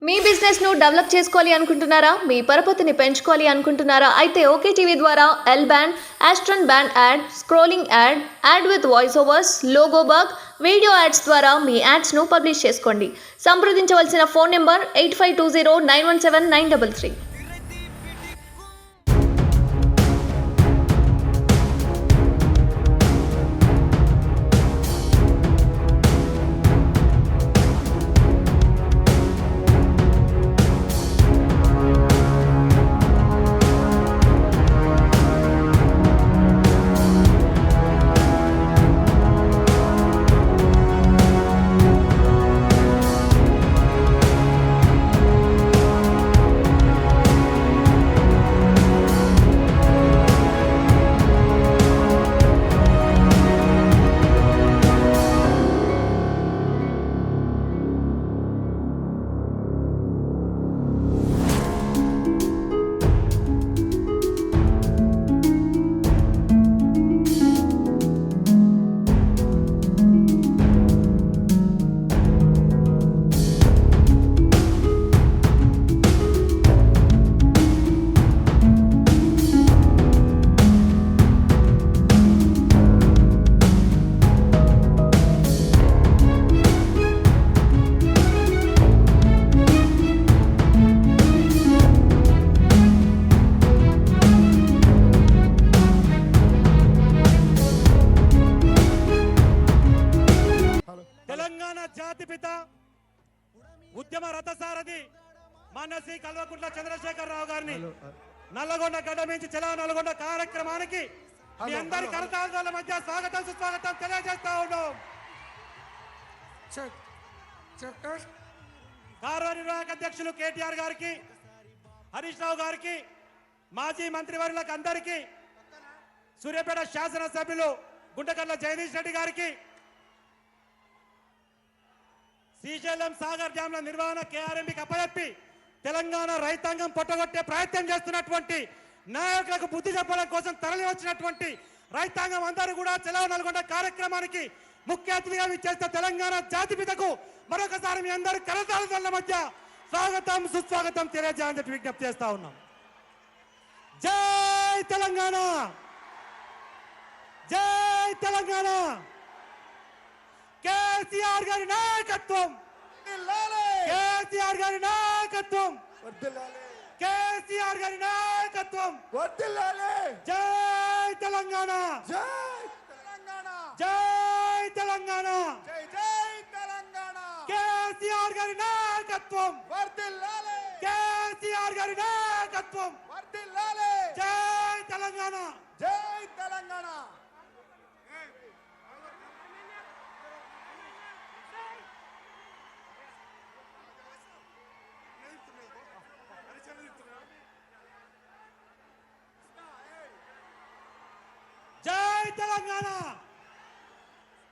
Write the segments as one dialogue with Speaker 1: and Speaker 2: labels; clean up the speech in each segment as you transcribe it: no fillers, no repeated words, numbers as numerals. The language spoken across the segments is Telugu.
Speaker 1: మీ బిజినెస్ ను డెవలప్ చేసుకోవాలి అనుకుంటున్నారా? మీ పరపతిని పెంచుకోవాలి అనుకుంటున్నారా? అయితే ఓకే టీవీ ద్వారా L band, Aston band ad, scrolling ad, ad with voice overs, logo bug, video ads ద్వారా మీ యాడ్స్ ను పబ్లిష్ చేసుకోండి. సంప్రదించవలసిన ఫోన్ నెంబర్ 8520917933.
Speaker 2: తెలంగాణ జాతిపిత ఉద్యమ రథసారథి మాన్య శ్రీ కల్వకుంట్ల చంద్రశేఖరరావు గారిని నల్లగొండ గడ్డ నుంచి చలో నల్లగొండ కార్యక్రమానికి మీ అందరి కరతాళాల మధ్య స్వాగతం సుస్వాగతం తెలియజేస్తా ఉన్నాం. కార్యనిర్వాహక అధ్యక్షులు కేటీఆర్ గారికి, హరీష్ రావు గారికి, మాజీ మంత్రివర్యులకు అందరికీ, సూర్యాపేట శాసనసభ్యులు గుంటకల్ల జగదీష్ రెడ్డి గారికి, శ్రీశైలం సాగర్ డ్యాంల నిర్వహణ కేఆర్ఎంబీకి అప్పచెప్పి తెలంగాణ రైతాంగం పొట్టగొట్టే ప్రయత్నం చేస్తున్నటువంటి నాయకులకు బుద్ధి చెప్పడం కోసం తరలి వచ్చినటువంటి రైతాంగం అందరూ కూడా చలో నల్గొండ కార్యక్రమానికి ముఖ్య అతిథిగా విచ్చేస్తే తెలంగాణ జాతిపితకు మరొకసారి మీ అందరూ కరతాళాల మధ్య స్వాగతం సుస్వాగతం తెలియజేయాలని చెప్పి విజ్ఞప్తి చేస్తా ఉన్నాం. జై తెలంగాణ, జై తెలంగాణ. కేసీఆర్ గారి నాయకత్వం, కేసీఆర్ గారి నాయకత్వం, కేసీఆర్ గారి నాయకత్వం. జై తెలంగాణ, జై తెలంగాణ, జై తెలంగాణ, జై జై తెలంగాణ. కేసీఆర్ గారి నాయకత్వం, కేసీఆర్ గారి నాయకత్వం. జై తెలంగాణ, జై తెలంగాణ. జై తెలంగాణ,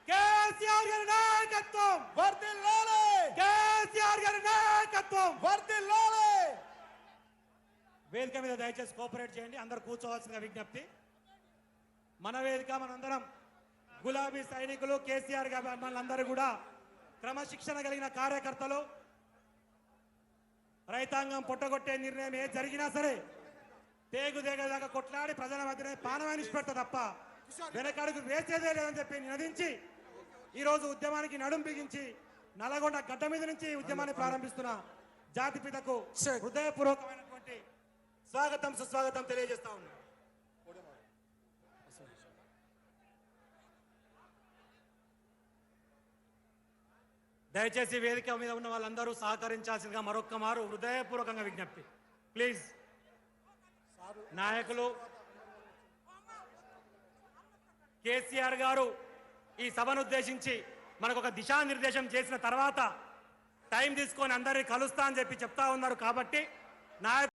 Speaker 2: కేసీఆర్ గారి నాయకత్వం వర్ధిల్లాలి, కేసీఆర్ గారి నాయకత్వం వర్ధిల్లాలి. వేదిక మీద దయచేసి కోఆపరేట్ చేయండి, అందరు కూర్చోవాల్సిన విజ్ఞప్తి. మన వేదిక మనందరం గులాబీ సైనికులు, కేసీఆర్ గారి అభిమానులందరూ కూడా క్రమశిక్షణ కలిగిన కార్యకర్తలు. రైతాంగం పొట్టగొట్టే నిర్ణయం ఏది జరిగినా సరే తేగుదేగదాకా కొట్లాడి ప్రజల మధ్యనే పానవాన్ని ఇష్టపెడతా తప్ప వెనకడుగు వేసేదే లేదని చెప్పి నినదించి ఈరోజు ఉద్యమానికి నడుం బిగించి నల్లగొండ గడ్డ మీద నుంచి ఉద్యమాన్ని ప్రారంభిస్తున్న జాతిపితకు హృదయపూర్వకమైనటువంటి స్వాగతం సుస్వాగతం తెలియజేస్తా ఉన్నాం. దయచేసి వేదిక మీద ఉన్న వాళ్ళందరూ సహకరించాల్సిందిగా మరొక్క మారు హృదయపూర్వకంగా విజ్ఞప్తి. ప్లీజ్ నాయకులు, కేసీఆర్ గారు ఈ సభను ఉద్దేశించి మనకు ఒక దిశానిర్దేశం చేసిన తర్వాత టైం తీసుకొని అందరినీ కలుస్తా అని చెప్పి చెప్తా ఉన్నారు. కాబట్టి నాయకులు